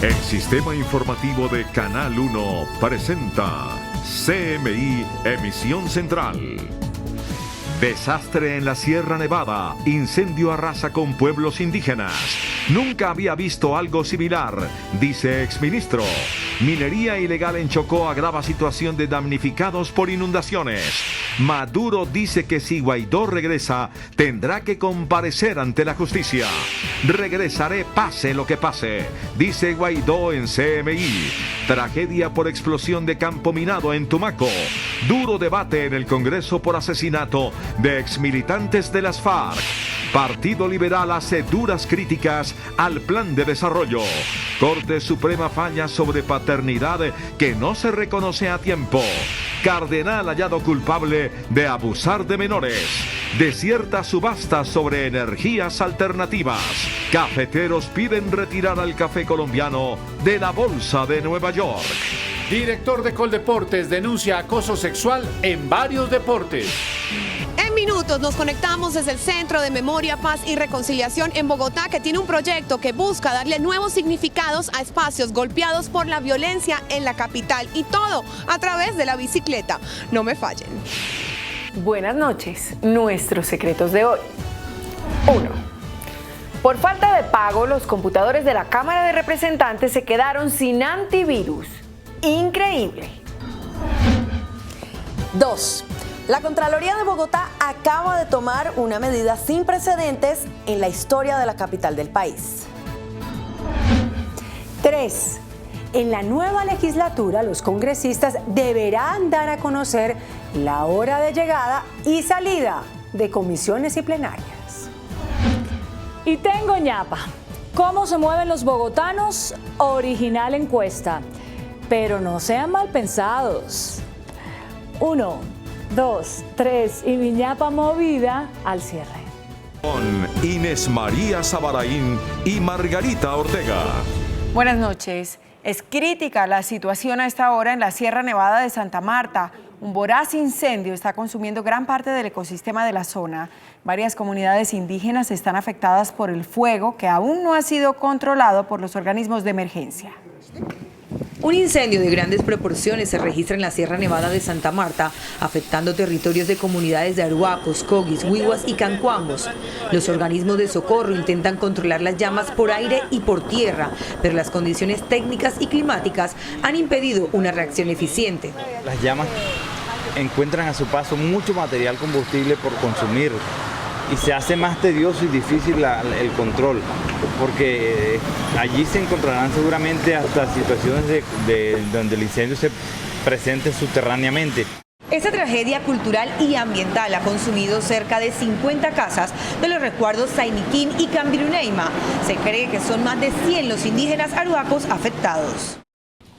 El sistema informativo de Canal 1 presenta CMI Emisión Central. Desastre en la Sierra Nevada. Incendio arrasa con pueblos indígenas. Nunca había visto algo similar, dice exministro. Minería ilegal en Chocó agrava situación de damnificados por inundaciones. Maduro dice que si Guaidó regresa, tendrá que comparecer ante la justicia. Regresaré pase lo que pase, dice Guaidó en CMI. Tragedia por explosión de campo minado en Tumaco. Duro debate en el Congreso por asesinato de exmilitantes de las FARC. Partido Liberal hace duras críticas al plan de desarrollo. Corte Suprema falla sobre paternidad que no se reconoce a tiempo. Cardenal hallado culpable de abusar de menores. Desierta subasta sobre energías alternativas. Cafeteros piden retirar al café colombiano de la Bolsa de Nueva York. Director de Coldeportes denuncia acoso sexual en varios deportes. En minutos nos conectamos desde el Centro de Memoria, Paz y Reconciliación en Bogotá, que tiene un proyecto que busca darle nuevos significados a espacios golpeados por la violencia en la capital, y todo a través de la bicicleta. No me fallen. Buenas noches. Nuestros secretos de hoy. 1. Por falta de pago, los computadores de la Cámara de Representantes se quedaron sin antivirus. Increíble. 2. La Contraloría de Bogotá acaba de tomar una medida sin precedentes en la historia de la capital del país. 3. En la nueva legislatura, los congresistas deberán dar a conocer la hora de llegada y salida de comisiones y plenarias. Y tengo ñapa. ¿Cómo se mueven los bogotanos? Original encuesta. Pero no sean mal pensados. 1, 2, 3 y mi ñapa movida al cierre. Con Inés María Sabaraín y Margarita Ortega. Buenas noches. Es crítica la situación a esta hora en la Sierra Nevada de Santa Marta. Un voraz incendio está consumiendo gran parte del ecosistema de la zona. Varias comunidades indígenas están afectadas por el fuego, que aún no ha sido controlado por los organismos de emergencia. Un incendio de grandes proporciones se registra en la Sierra Nevada de Santa Marta, afectando territorios de comunidades de Arhuacos, Coguis, Huihuas y Cancuamos. Los organismos de socorro intentan controlar las llamas por aire y por tierra, pero las condiciones técnicas y climáticas han impedido una reacción eficiente. Las llamas encuentran a su paso mucho material combustible por consumir y se hace más tedioso y difícil el control, porque allí se encontrarán seguramente hasta situaciones de donde el incendio se presente subterráneamente. Esta tragedia cultural y ambiental ha consumido cerca de 50 casas de los resguardos Sainiquín y Cambiruneima. Se cree que son más de 100 los indígenas arhuacos afectados.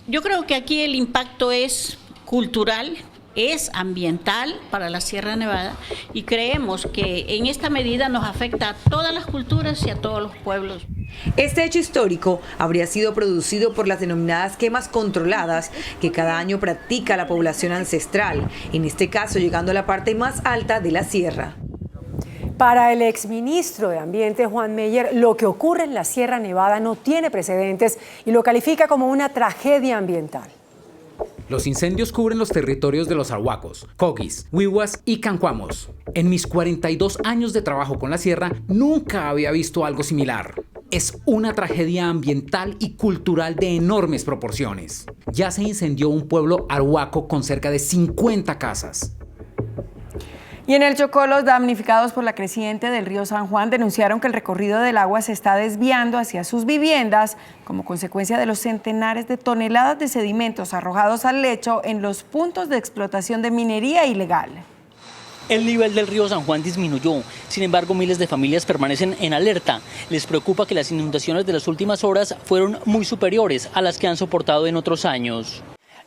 Yo creo que aquí el impacto es cultural, es ambiental para la Sierra Nevada, y creemos que en esta medida nos afecta a todas las culturas y a todos los pueblos. Este hecho histórico habría sido producido por las denominadas quemas controladas que cada año practica la población ancestral, en este caso llegando a la parte más alta de la sierra. Para el exministro de Ambiente, Juan Meyer, lo que ocurre en la Sierra Nevada no tiene precedentes y lo califica como una tragedia ambiental. Los incendios cubren los territorios de los Arhuacos, Coguis, Huihuas y Cancuamos. En mis 42 años de trabajo con la sierra, nunca había visto algo similar. Es una tragedia ambiental y cultural de enormes proporciones. Ya se incendió un pueblo arhuaco con cerca de 50 casas. Y en el Chocó, los damnificados por la creciente del río San Juan denunciaron que el recorrido del agua se está desviando hacia sus viviendas como consecuencia de los centenares de toneladas de sedimentos arrojados al lecho en los puntos de explotación de minería ilegal. El nivel del río San Juan disminuyó, sin embargo miles de familias permanecen en alerta. Les preocupa que las inundaciones de las últimas horas fueron muy superiores a las que han soportado en otros años.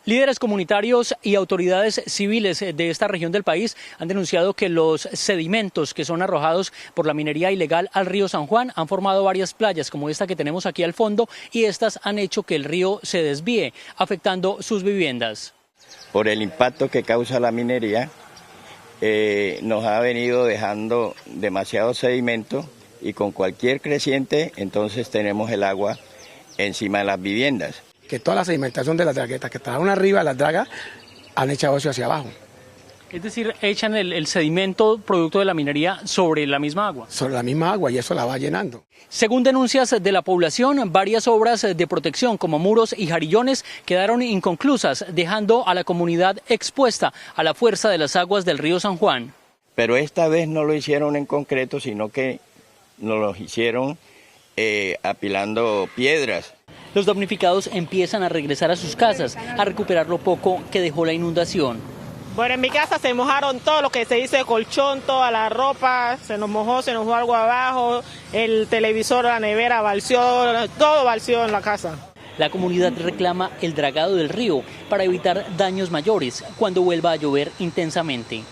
Líderes comunitarios y autoridades civiles de esta región del país han denunciado que los sedimentos que son arrojados por la minería ilegal al río San Juan han formado varias playas como esta que tenemos aquí al fondo, y estas han hecho que el río se desvíe, afectando sus viviendas. Por el impacto que causa la minería, nos ha venido dejando demasiado sedimento, y con cualquier creciente entonces tenemos el agua encima de las viviendas. Que toda la sedimentación de las draguetas que estaban arriba, las dragas, han echado eso hacia abajo. Es decir, echan el sedimento producto de la minería sobre la misma agua. Sobre la misma agua y eso la va llenando. Según denuncias de la población, varias obras de protección como muros y jarillones quedaron inconclusas, dejando a la comunidad expuesta a la fuerza de las aguas del río San Juan. Pero esta vez no lo hicieron en concreto, sino que nos lo hicieron apilando piedras. Los damnificados empiezan a regresar a sus casas, a recuperar lo poco que dejó la inundación. Bueno, en mi casa se mojaron todo lo que se hizo de colchón, toda la ropa, se nos mojó algo abajo, el televisor, la nevera valció, todo valció en la casa. La comunidad reclama el dragado del río para evitar daños mayores cuando vuelva a llover intensamente.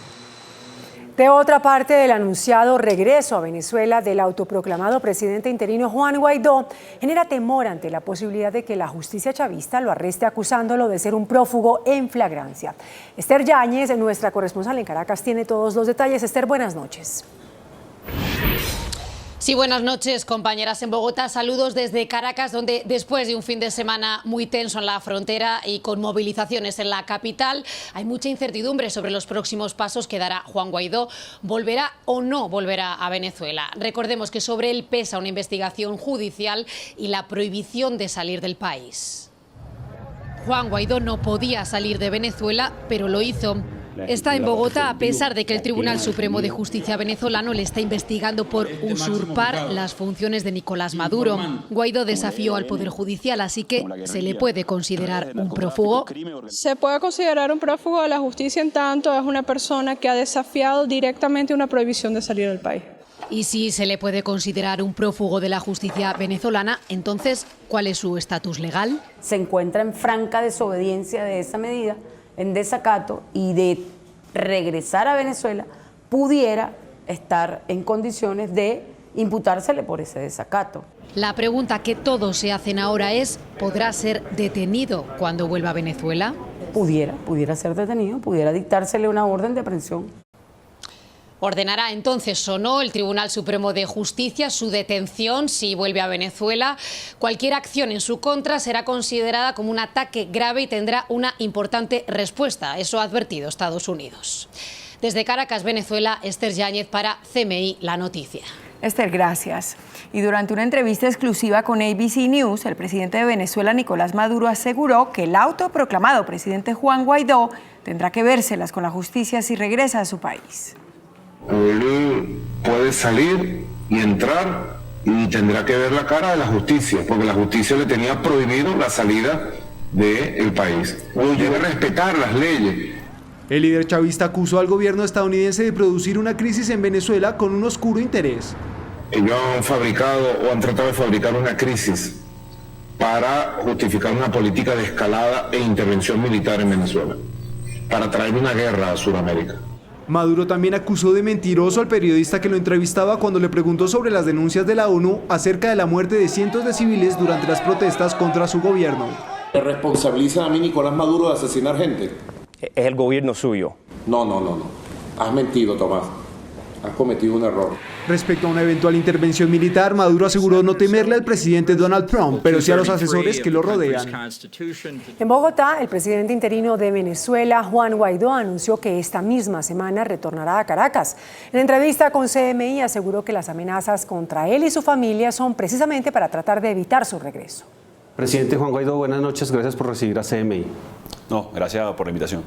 De otra parte, del anunciado regreso a Venezuela del autoproclamado presidente interino Juan Guaidó genera temor ante la posibilidad de que la justicia chavista lo arreste acusándolo de ser un prófugo en flagrancia. Esther Yáñez, nuestra corresponsal en Caracas, tiene todos los detalles. Esther, buenas noches. Sí, buenas noches, compañeras en Bogotá. Saludos desde Caracas, donde después de un fin de semana muy tenso en la frontera y con movilizaciones en la capital, hay mucha incertidumbre sobre los próximos pasos que dará Juan Guaidó. ¿Volverá o no volverá a Venezuela? Recordemos que sobre él pesa una investigación judicial y la prohibición de salir del país. Juan Guaidó no podía salir de Venezuela, pero lo hizo. Está en Bogotá a pesar de que el Tribunal Supremo de Justicia venezolano le está investigando por usurpar las funciones de Nicolás Maduro. Guaidó desafió al Poder Judicial, así que se le puede considerar un prófugo. Se puede considerar un prófugo de la justicia en tanto es una persona que ha desafiado directamente una prohibición de salir del país. Y si se le puede considerar un prófugo de la justicia venezolana, entonces, ¿cuál es su estatus legal? Se encuentra en franca desobediencia de esa medida, en desacato, y de regresar a Venezuela pudiera estar en condiciones de imputársele por ese desacato. La pregunta que todos se hacen ahora es, ¿podrá ser detenido cuando vuelva a Venezuela? Pudiera ser detenido, pudiera dictársele una orden de aprehensión. ¿Ordenará entonces o no el Tribunal Supremo de Justicia su detención si vuelve a Venezuela? Cualquier acción en su contra será considerada como un ataque grave y tendrá una importante respuesta. Eso ha advertido Estados Unidos. Desde Caracas, Venezuela, Esther Yáñez para CMI La Noticia. Esther, gracias. Y durante una entrevista exclusiva con ABC News, el presidente de Venezuela, Nicolás Maduro, aseguró que el autoproclamado presidente Juan Guaidó tendrá que vérselas con la justicia si regresa a su país. Él puede salir y entrar y tendrá que ver la cara de la justicia, porque la justicia le tenía prohibido la salida del país. Debe respetar las leyes. El líder chavista acusó al gobierno estadounidense de producir una crisis en Venezuela con un oscuro interés. Ellos han fabricado o han tratado de fabricar una crisis para justificar una política de escalada e intervención militar en Venezuela, para traer una guerra a Sudamérica. Maduro también acusó de mentiroso al periodista que lo entrevistaba cuando le preguntó sobre las denuncias de la ONU acerca de la muerte de cientos de civiles durante las protestas contra su gobierno. ¿Me responsabiliza a mí Nicolás Maduro de asesinar gente? Es el gobierno suyo. No. Has mentido, Tomás. Has cometido un error. Respecto a una eventual intervención militar, Maduro aseguró no temerle al presidente Donald Trump, pero sí a los asesores que lo rodean. En Bogotá, el presidente interino de Venezuela, Juan Guaidó, anunció que esta misma semana retornará a Caracas. En entrevista con CMI aseguró que las amenazas contra él y su familia son precisamente para tratar de evitar su regreso. Presidente Juan Guaidó, buenas noches, gracias por recibir a CMI. No, gracias por la invitación.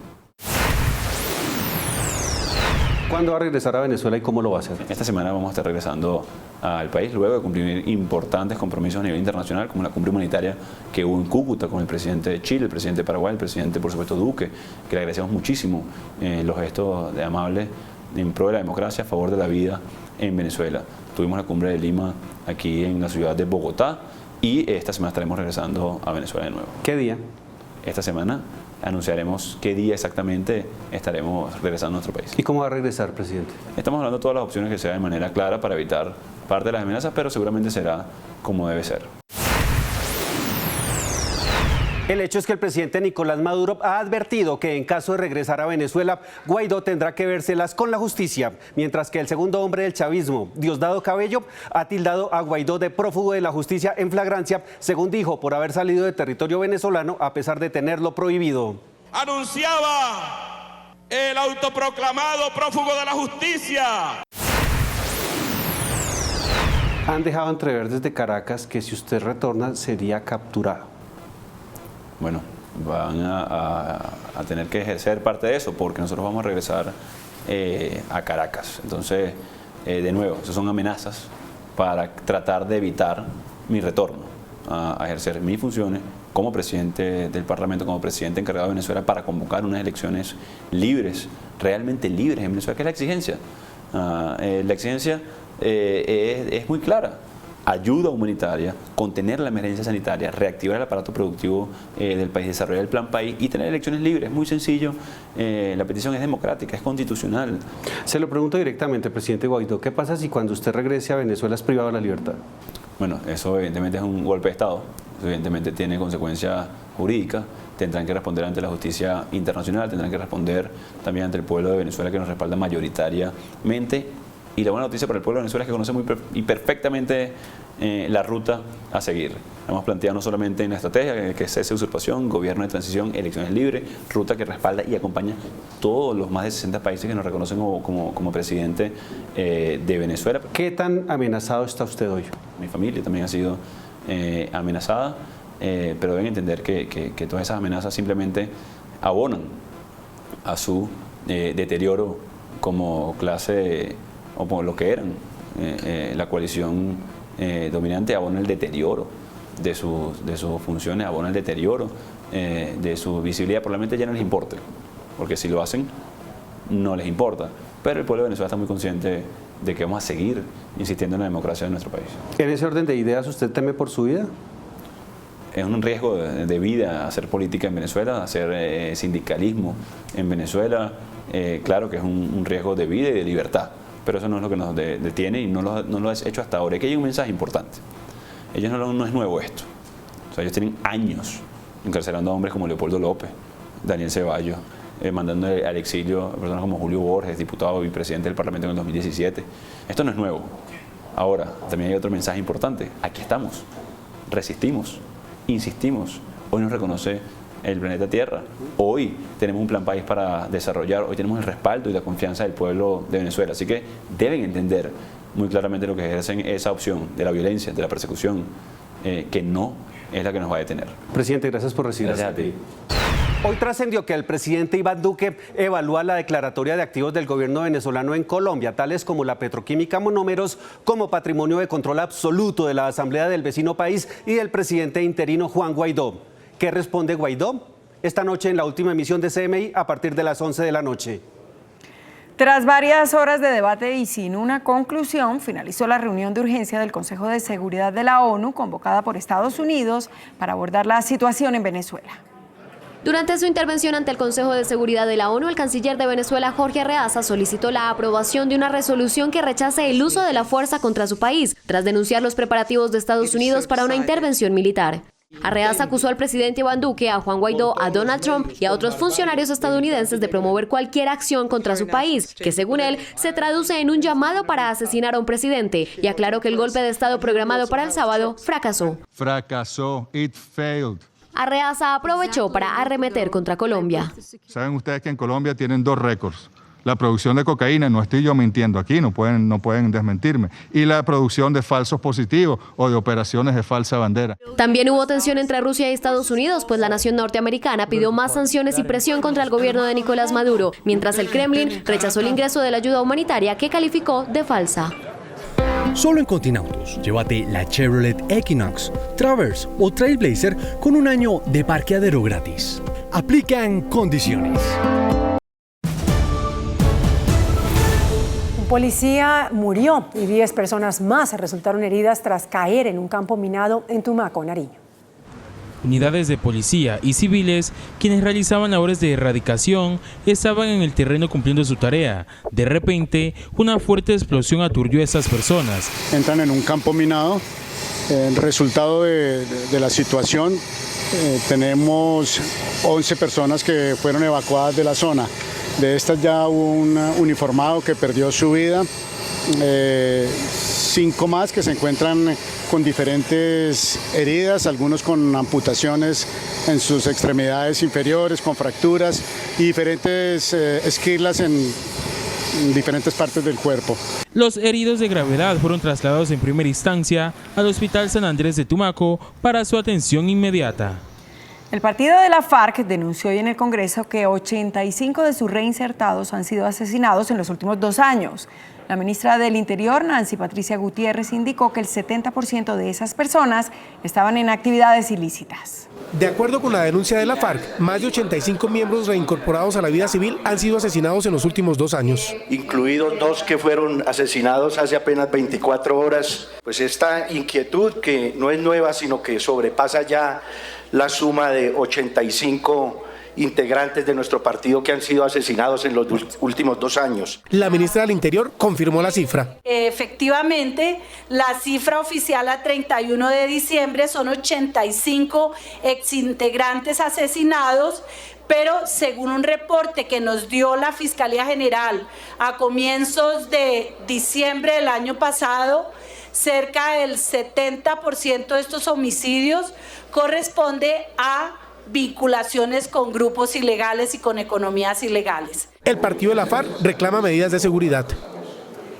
¿Cuándo va a regresar a Venezuela y cómo lo va a hacer? Esta semana vamos a estar regresando al país luego de cumplir importantes compromisos a nivel internacional, como la cumbre humanitaria que hubo en Cúcuta con el presidente de Chile, el presidente de Paraguay, el presidente, por supuesto, Duque, que le agradecemos muchísimo los gestos de amables en pro de la democracia, a favor de la vida en Venezuela. Tuvimos la cumbre de Lima aquí en la ciudad de Bogotá y esta semana estaremos regresando a Venezuela de nuevo. ¿Qué día? Esta semana anunciaremos qué día exactamente estaremos regresando a nuestro país. ¿Y cómo va a regresar, presidente? Estamos hablando de todas las opciones que sean de manera clara para evitar parte de las amenazas, pero seguramente será como debe ser. El hecho es que el presidente Nicolás Maduro ha advertido que en caso de regresar a Venezuela, Guaidó tendrá que vérselas con la justicia, mientras que el segundo hombre del chavismo, Diosdado Cabello, ha tildado a Guaidó de prófugo de la justicia en flagrancia, según dijo, por haber salido de territorio venezolano a pesar de tenerlo prohibido. Anunciaba el autoproclamado prófugo de la justicia. Han dejado entrever desde Caracas que si usted retorna sería capturado. Bueno, van a tener que ejercer parte de eso porque nosotros vamos a regresar a Caracas. Entonces, de nuevo, esas son amenazas para tratar de evitar mi retorno a ejercer mis funciones como presidente del Parlamento, como presidente encargado de Venezuela para convocar unas elecciones libres, realmente libres en Venezuela, que es la exigencia. La exigencia es muy clara. Ayuda humanitaria, contener la emergencia sanitaria, reactivar el aparato productivo del país, desarrollar el plan país y tener elecciones libres. Es muy sencillo, la petición es democrática, es constitucional. Se lo pregunto directamente, presidente Guaidó, ¿qué pasa si cuando usted regrese a Venezuela es privado de la libertad? Bueno, eso evidentemente es un golpe de Estado, eso evidentemente tiene consecuencias jurídicas, tendrán que responder ante la justicia internacional, tendrán que responder también ante el pueblo de Venezuela que nos respalda mayoritariamente. Y la buena noticia para el pueblo de Venezuela es que conoce muy perfectamente la ruta a seguir. Hemos planteado no solamente en la estrategia, que es cese de usurpación, gobierno de transición, elecciones libres, ruta que respalda y acompaña todos los más de 60 países que nos reconocen como presidente de Venezuela. ¿Qué tan amenazado está usted hoy? Mi familia también ha sido amenazada, pero deben entender que todas esas amenazas simplemente abonan a su deterioro como clase o por lo que eran. La coalición dominante abona el deterioro de sus funciones, abona el deterioro de su visibilidad. Probablemente ya no les importe, porque si lo hacen, no les importa. Pero el pueblo de Venezuela está muy consciente de que vamos a seguir insistiendo en la democracia de nuestro país. ¿En ese orden de ideas usted teme por su vida? Es un riesgo de vida hacer política en Venezuela, hacer sindicalismo en Venezuela. Claro que es un riesgo de vida y de libertad. Pero eso no es lo que nos detiene y no lo has hecho hasta ahora. Aquí hay un mensaje importante. Ellos no es nuevo esto. O sea, ellos tienen años encarcelando a hombres como Leopoldo López, Daniel Ceballos, mandando al exilio a personas como Julio Borges, diputado y presidente del Parlamento en el 2017. Esto no es nuevo. Ahora, también hay otro mensaje importante. Aquí estamos, resistimos, insistimos. Hoy nos reconoce el planeta Tierra. Hoy tenemos un plan país para desarrollar, hoy tenemos el respaldo y la confianza del pueblo de Venezuela. Así que deben entender muy claramente lo que ejercen esa opción de la violencia, de la persecución, que no es la que nos va a detener. Presidente, gracias por recibirnos. Gracias a ti. Hoy trascendió que el presidente Iván Duque evalúa la declaratoria de activos del gobierno venezolano en Colombia, tales como la petroquímica Monómeros, como patrimonio de control absoluto de la Asamblea del vecino país y del presidente interino Juan Guaidó. ¿Qué responde Guaidó? Esta noche en la última emisión de CMI a partir de las 11 de la noche. Tras varias horas de debate y sin una conclusión, finalizó la reunión de urgencia del Consejo de Seguridad de la ONU, convocada por Estados Unidos para abordar la situación en Venezuela. Durante su intervención ante el Consejo de Seguridad de la ONU, el canciller de Venezuela, Jorge Arreaza, solicitó la aprobación de una resolución que rechace el uso de la fuerza contra su país, tras denunciar los preparativos de Estados Unidos para una intervención militar. Arreaza acusó al presidente Iván Duque, a Juan Guaidó, a Donald Trump y a otros funcionarios estadounidenses de promover cualquier acción contra su país, que según él se traduce en un llamado para asesinar a un presidente, y aclaró que el golpe de Estado programado para el sábado fracasó. It failed. Arreaza aprovechó para arremeter contra Colombia. Saben ustedes que en Colombia tienen 2 récords. La producción de cocaína, no estoy yo mintiendo aquí, no pueden desmentirme, y la producción de falsos positivos o de operaciones de falsa bandera. También hubo tensión entre Rusia y Estados Unidos, pues la nación norteamericana pidió más sanciones y presión contra el gobierno de Nicolás Maduro, mientras el Kremlin rechazó el ingreso de la ayuda humanitaria que calificó de falsa. Solo en Continautos, llévate la Chevrolet Equinox, Traverse o Trailblazer con un año de parqueadero gratis. Aplican condiciones. Un policía murió y 10 personas más resultaron heridas tras caer en un campo minado en Tumaco, Nariño. Unidades de policía y civiles, quienes realizaban labores de erradicación, estaban en el terreno cumpliendo su tarea. De repente, una fuerte explosión aturdió a estas personas. Entran en un campo minado. El resultado de la situación tenemos 11 personas que fueron evacuadas de la zona. De estas ya hubo un uniformado que perdió su vida, 5 más que se encuentran con diferentes heridas, algunos con amputaciones en sus extremidades inferiores, con fracturas y diferentes esquirlas en diferentes partes del cuerpo. Los heridos de gravedad fueron trasladados en primera instancia al Hospital San Andrés de Tumaco para su atención inmediata. El partido de la FARC denunció hoy en el Congreso que 85 de sus reinsertados han sido asesinados en los últimos 2 años. La ministra del Interior, Nancy Patricia Gutiérrez, indicó que el 70% de esas personas estaban en actividades ilícitas. De acuerdo con la denuncia de la FARC, más de 85 miembros reincorporados a la vida civil han sido asesinados en los últimos 2 años. Incluidos 2 que fueron asesinados hace apenas 24 horas. Pues esta inquietud, que no es nueva, sino que sobrepasa ya la suma de 85 integrantes de nuestro partido que han sido asesinados en los últimos 2 años. La ministra del Interior confirmó la cifra. Efectivamente, la cifra oficial a 31 de diciembre son 85 exintegrantes asesinados, pero según un reporte que nos dio la Fiscalía General a comienzos de diciembre del año pasado, cerca del 70% de estos homicidios corresponde a vinculaciones con grupos ilegales y con economías ilegales. El partido de la FARC reclama medidas de seguridad.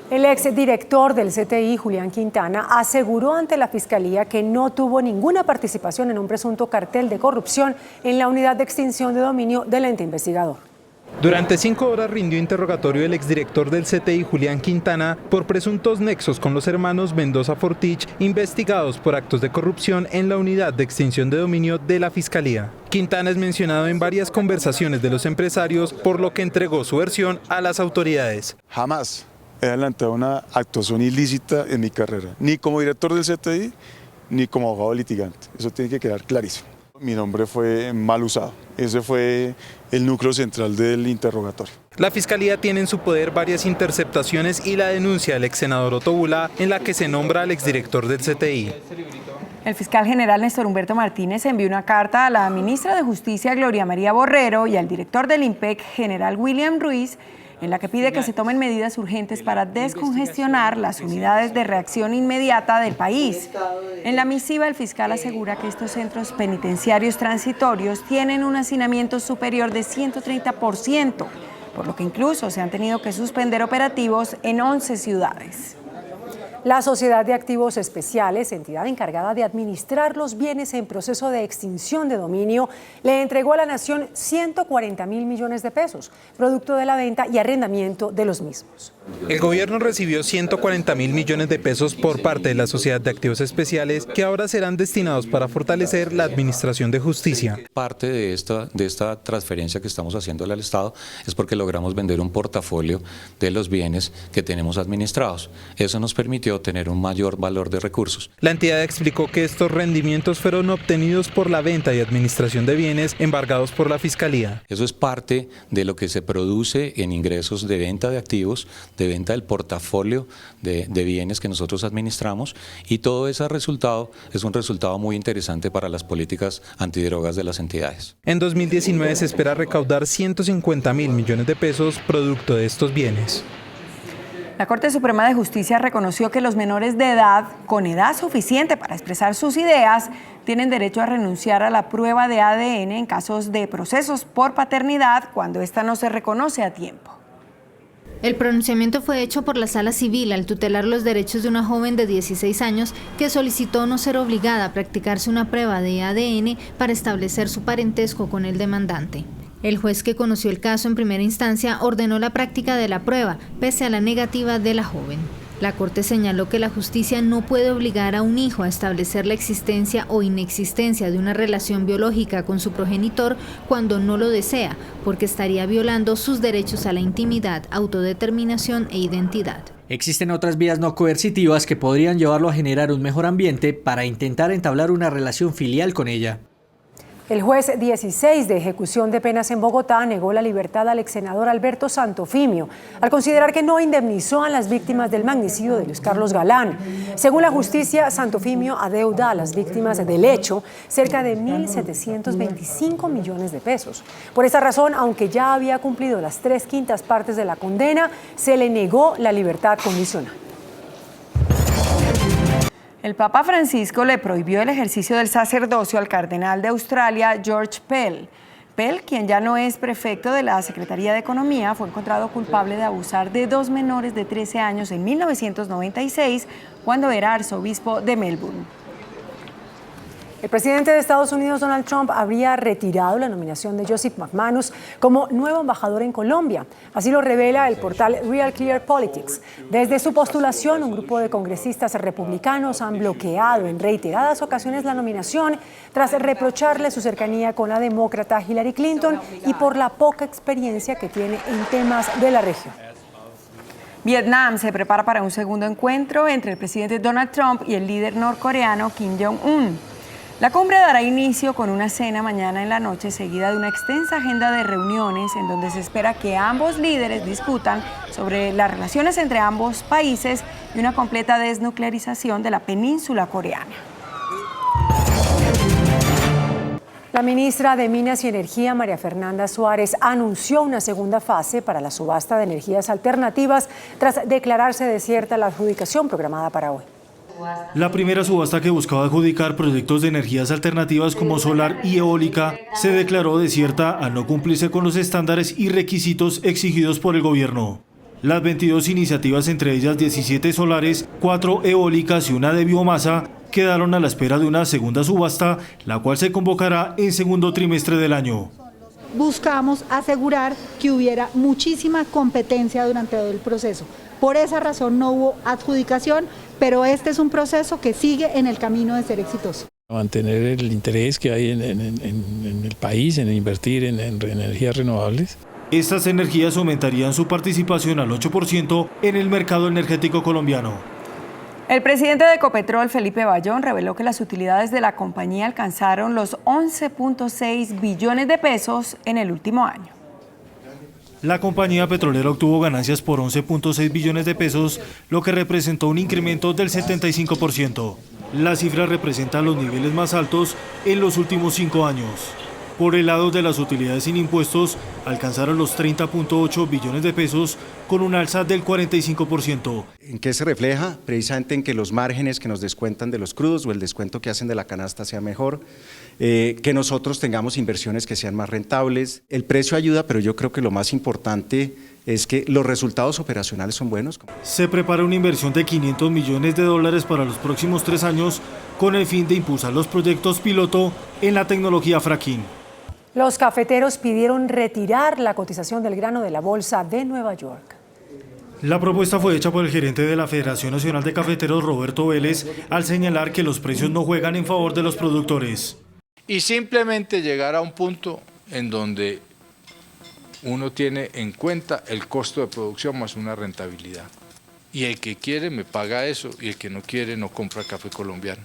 El exdirector del CTI, Julián Quintana, aseguró ante la Fiscalía que no tuvo ninguna participación en un presunto cartel de corrupción en la unidad de extinción de dominio del ente investigador. Durante 5 horas rindió interrogatorio el exdirector del CTI, Julián Quintana, por presuntos nexos con los hermanos Mendoza Fortich, investigados por actos de corrupción en la unidad de extinción de dominio de la Fiscalía. Quintana es mencionado en varias conversaciones de los empresarios, por lo que entregó su versión a las autoridades. Jamás he adelantado una actuación ilícita en mi carrera, ni como director del CTI, ni como abogado litigante. Eso tiene que quedar clarísimo. Mi nombre fue mal usado. Ese fue el núcleo central del interrogatorio. La Fiscalía tiene en su poder varias interceptaciones y la denuncia del ex senador Otto Bulá, en la que se nombra al exdirector del CTI. El fiscal general Néstor Humberto Martínez envió una carta a la ministra de Justicia, Gloria María Borrero, y al director del IMPEC, general William Ruiz, en la que pide que se tomen medidas urgentes para descongestionar las unidades de reacción inmediata del país. En la misiva, el fiscal asegura que estos centros penitenciarios transitorios tienen un hacinamiento superior de 130%, por lo que incluso se han tenido que suspender operativos en 11 ciudades. La Sociedad de Activos Especiales, entidad encargada de administrar los bienes en proceso de extinción de dominio, le entregó a la Nación 140.000 millones de pesos, producto de la venta y arrendamiento de los mismos. El gobierno recibió 140.000 millones de pesos por parte de la Sociedad de Activos Especiales, que ahora serán destinados para fortalecer la administración de justicia. Parte de esta transferencia que estamos haciendo al Estado es porque logramos vender un portafolio de los bienes que tenemos administrados. Eso nos permitió tener un mayor valor de recursos. La entidad explicó que estos rendimientos fueron obtenidos por la venta y administración de bienes embargados por la Fiscalía. Eso es parte de lo que se produce en ingresos de venta de activos, de venta del portafolio de bienes que nosotros administramos, y todo ese resultado es un resultado muy interesante para las políticas antidrogas de las entidades. En 2019 se espera recaudar 150.000 millones de pesos producto de estos bienes. La Corte Suprema de Justicia reconoció que los menores de edad, con edad suficiente para expresar sus ideas, tienen derecho a renunciar a la prueba de ADN en casos de procesos por paternidad cuando ésta no se reconoce a tiempo. El pronunciamiento fue hecho por la Sala Civil al tutelar los derechos de una joven de 16 años que solicitó no ser obligada a practicarse una prueba de ADN para establecer su parentesco con el demandante. El juez que conoció el caso en primera instancia ordenó la práctica de la prueba, pese a la negativa de la joven. La Corte señaló que la justicia no puede obligar a un hijo a establecer la existencia o inexistencia de una relación biológica con su progenitor cuando no lo desea, porque estaría violando sus derechos a la intimidad, autodeterminación e identidad. Existen otras vías no coercitivas que podrían llevarlo a generar un mejor ambiente para intentar entablar una relación filial con ella. El juez 16 de ejecución de penas en Bogotá negó la libertad al ex senador Alberto Santofimio al considerar que no indemnizó a las víctimas del magnicidio de Luis Carlos Galán. Según la justicia, Santofimio adeuda a las víctimas del hecho cerca de 1.725 millones de pesos. Por esta razón, aunque ya había cumplido las 3/5 partes de la condena, se le negó la libertad condicional. El Papa Francisco le prohibió el ejercicio del sacerdocio al cardenal de Australia, George Pell. Pell, quien ya no es prefecto de la Secretaría de Economía, fue encontrado culpable de abusar de 2 menores de 13 años en 1996, cuando era arzobispo de Melbourne. El presidente de Estados Unidos, Donald Trump, habría retirado la nominación de Joseph McManus como nuevo embajador en Colombia. Así lo revela el portal Real Clear Politics. Desde su postulación, un grupo de congresistas republicanos han bloqueado en reiteradas ocasiones la nominación tras reprocharle su cercanía con la demócrata Hillary Clinton y por la poca experiencia que tiene en temas de la región. Vietnam se prepara para un segundo encuentro entre el presidente Donald Trump y el líder norcoreano Kim Jong-un. La cumbre dará inicio con una cena mañana en la noche, seguida de una extensa agenda de reuniones en donde se espera que ambos líderes discutan sobre las relaciones entre ambos países y una completa desnuclearización de la península coreana. La ministra de Minas y Energía, María Fernanda Suárez, anunció una segunda fase para la subasta de energías alternativas tras declararse desierta la adjudicación programada para hoy. La primera subasta, que buscaba adjudicar proyectos de energías alternativas como solar y eólica, se declaró desierta al no cumplirse con los estándares y requisitos exigidos por el gobierno. Las 22 iniciativas, entre ellas 17 solares, 4 eólicas y una de biomasa, quedaron a la espera de una segunda subasta, la cual se convocará en segundo trimestre del año. Buscamos asegurar que hubiera muchísima competencia durante todo el proceso. Por esa razón no hubo adjudicación, pero este es un proceso que sigue en el camino de ser exitoso. Mantener el interés que hay en el país, en invertir en energías renovables. Estas energías aumentarían su participación al 8% en el mercado energético colombiano. El presidente de Ecopetrol, Felipe Bayón, reveló que las utilidades de la compañía alcanzaron los 11.6 billones de pesos en el último año. La compañía petrolera obtuvo ganancias por 11.6 billones de pesos, lo que representó un incremento del 75%. La cifra representa los niveles más altos en los últimos 5 años. Por el lado de las utilidades sin impuestos, alcanzaron los 30.8 billones de pesos con un alza del 45%. ¿En qué se refleja? Precisamente en que los márgenes que nos descuentan de los crudos o el descuento que hacen de la canasta sea mejor, que nosotros tengamos inversiones que sean más rentables. El precio ayuda, pero yo creo que lo más importante es que los resultados operacionales son buenos. Se prepara una inversión de $500 millones para los próximos 3 años con el fin de impulsar los proyectos piloto en la tecnología fracking. Los cafeteros pidieron retirar la cotización del grano de la Bolsa de Nueva York. La propuesta fue hecha por el gerente de la Federación Nacional de Cafeteros, Roberto Vélez, al señalar que los precios no juegan en favor de los productores. Y simplemente llegar a un punto en donde uno tiene en cuenta el costo de producción más una rentabilidad. Y el que quiere me paga eso y el que no quiere no compra café colombiano.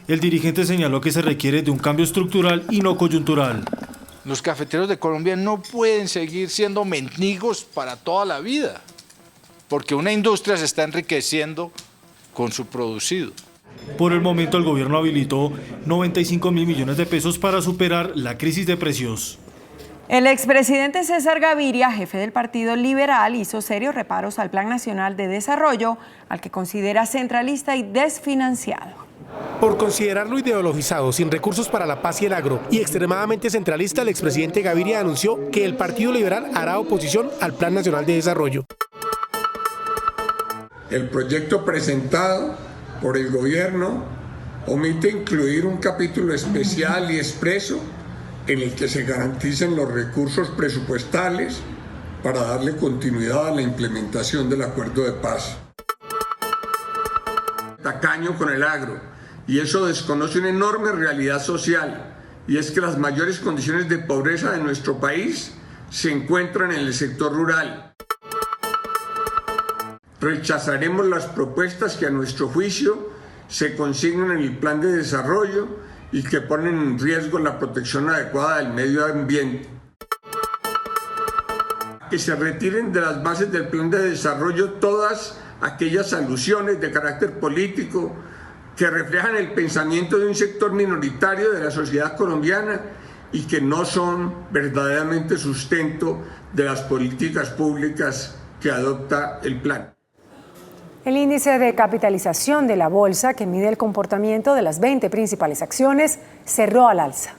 El dirigente señaló que se requiere de un cambio estructural y no coyuntural. Los cafeteros de Colombia no pueden seguir siendo mendigos para toda la vida, porque una industria se está enriqueciendo con su producido. Por el momento el gobierno habilitó 95.000 millones de pesos para superar la crisis de precios. El expresidente César Gaviria, jefe del Partido Liberal, hizo serios reparos al Plan Nacional de Desarrollo, al que considera centralista y desfinanciado. Por considerarlo ideologizado, sin recursos para la paz y el agro y extremadamente centralista, el expresidente Gaviria anunció que el Partido Liberal hará oposición al Plan Nacional de Desarrollo. El proyecto presentado por el gobierno omite incluir un capítulo especial y expreso en el que se garanticen los recursos presupuestales para darle continuidad a la implementación del acuerdo de paz. Tacaño con el agro, y eso desconoce una enorme realidad social, y es que las mayores condiciones de pobreza de nuestro país se encuentran en el sector rural. Rechazaremos las propuestas que a nuestro juicio se consignan en el plan de desarrollo y que ponen en riesgo la protección adecuada del medio ambiente. Que se retiren de las bases del plan de desarrollo todas aquellas alusiones de carácter político que reflejan el pensamiento de un sector minoritario de la sociedad colombiana y que no son verdaderamente sustento de las políticas públicas que adopta el plan. El índice de capitalización de la bolsa, que mide el comportamiento de las 20 principales acciones, cerró al alza.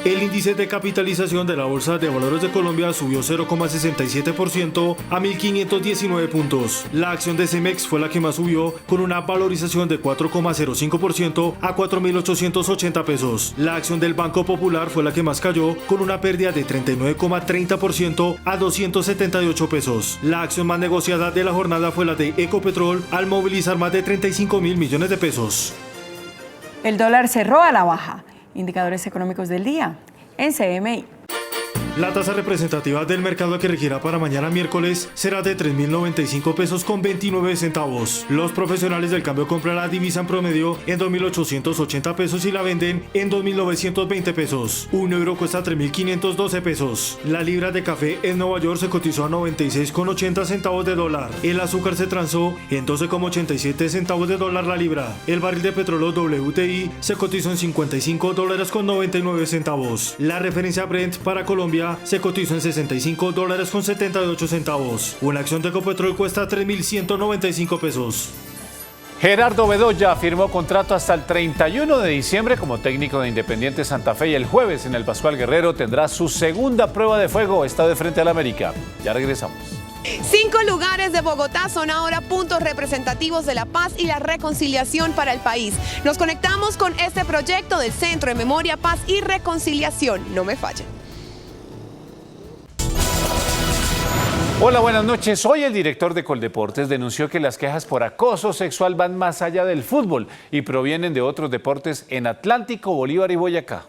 El índice de capitalización de la Bolsa de Valores de Colombia subió 0,67% a 1.519 puntos. La acción de Cemex fue la que más subió, con una valorización de 4,05% a 4.880 pesos. La acción del Banco Popular fue la que más cayó, con una pérdida de 39,30% a 278 pesos. La acción más negociada de la jornada fue la de Ecopetrol, al movilizar más de 35.000 millones de pesos. El dólar cerró a la baja. Indicadores económicos del día en CMI. La tasa representativa del mercado que regirá para mañana miércoles será de 3.095 pesos con 29 centavos. Los profesionales del cambio compran la divisa en promedio en 2.880 pesos y la venden en 2.920 pesos. Un euro cuesta 3.512 pesos. La libra de café en Nueva York se cotizó a 96,80 centavos de dólar. El azúcar se transó en 12,87 centavos de dólar la libra. El barril de petróleo WTI se cotizó en $55,99 centavos. La referencia Brent para Colombia se cotizó en $65,78. Una acción de Ecopetrol cuesta 3.195 pesos. Gerardo Bedoya firmó contrato hasta el 31 de diciembre como técnico de Independiente Santa Fe y el jueves en el Pascual Guerrero tendrá su segunda prueba de fuego. Está de frente al América. Ya regresamos. 5 lugares de Bogotá son ahora puntos representativos de la paz y la reconciliación para el país. Nos conectamos con este proyecto del Centro de Memoria, Paz y Reconciliación. No me fallen. Hola, buenas noches. Hoy el director de Coldeportes denunció que las quejas por acoso sexual van más allá del fútbol y provienen de otros deportes en Atlántico, Bolívar y Boyacá.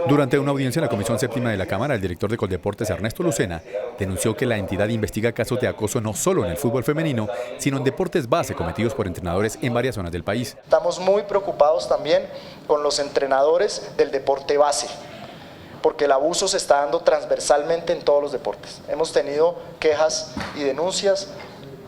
Durante una audiencia en la Comisión Séptima de la Cámara, el director de Coldeportes, Ernesto Lucena, denunció que la entidad investiga casos de acoso no solo en el fútbol femenino, sino en deportes base cometidos por entrenadores en varias zonas del país. Estamos muy preocupados también con los entrenadores del deporte base, porque el abuso se está dando transversalmente en todos los deportes. Hemos tenido quejas y denuncias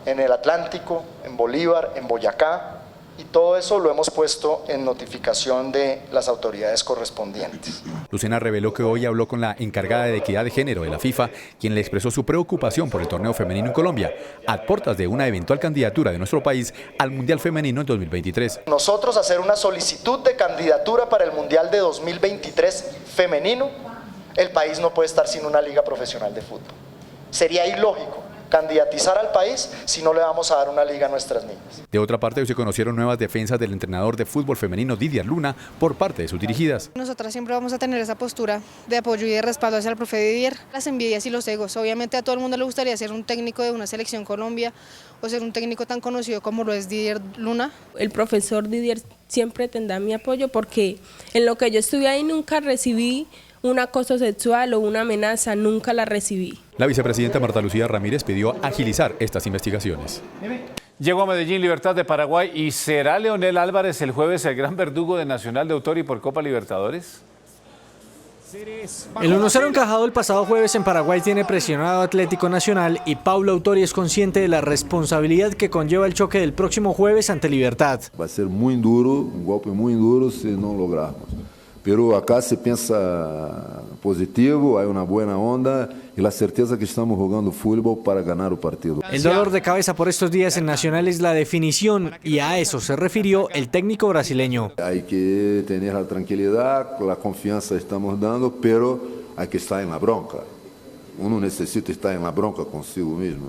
en el Atlántico, en Bolívar, en Boyacá, y todo eso lo hemos puesto en notificación de las autoridades correspondientes. Lucena reveló que hoy habló con la encargada de equidad de género de la FIFA, quien le expresó su preocupación por el torneo femenino en Colombia, a puertas de una eventual candidatura de nuestro país al Mundial Femenino en 2023. Nosotros hacer una solicitud de candidatura para el Mundial de 2023 femenino, el país no puede estar sin una liga profesional de fútbol. Sería ilógico candidatizar al país si no le vamos a dar una liga a nuestras niñas. De otra parte, hoy se conocieron nuevas defensas del entrenador de fútbol femenino Didier Luna por parte de sus dirigidas. Nosotras siempre vamos a tener esa postura de apoyo y de respaldo hacia el profe Didier. Las envidias y los egos. Obviamente a todo el mundo le gustaría ser un técnico de una selección Colombia o ser un técnico tan conocido como lo es Didier Luna. El profesor Didier siempre tendrá mi apoyo porque en lo que yo estuve ahí nunca recibí un acoso sexual o una amenaza, nunca la recibí. La vicepresidenta Marta Lucía Ramírez pidió agilizar estas investigaciones. Llegó a Medellín Libertad de Paraguay y ¿será Leonel Álvarez el jueves el gran verdugo de Nacional de Autori por Copa Libertadores? El 1-0 encajado el pasado jueves en Paraguay tiene presionado a Atlético Nacional y Paulo Autori es consciente de la responsabilidad que conlleva el choque del próximo jueves ante Libertad. Va a ser muy duro, un golpe muy duro si no logramos. Pero acá se piensa positivo, hay una buena onda y la certeza que estamos jugando fútbol para ganar el partido. El dolor de cabeza por estos días en Nacional es la definición y a eso se refirió el técnico brasileño. Hay que tener la tranquilidad, la confianza estamos dando, pero hay que estar en la bronca. Uno necesita estar en la bronca consigo mismo.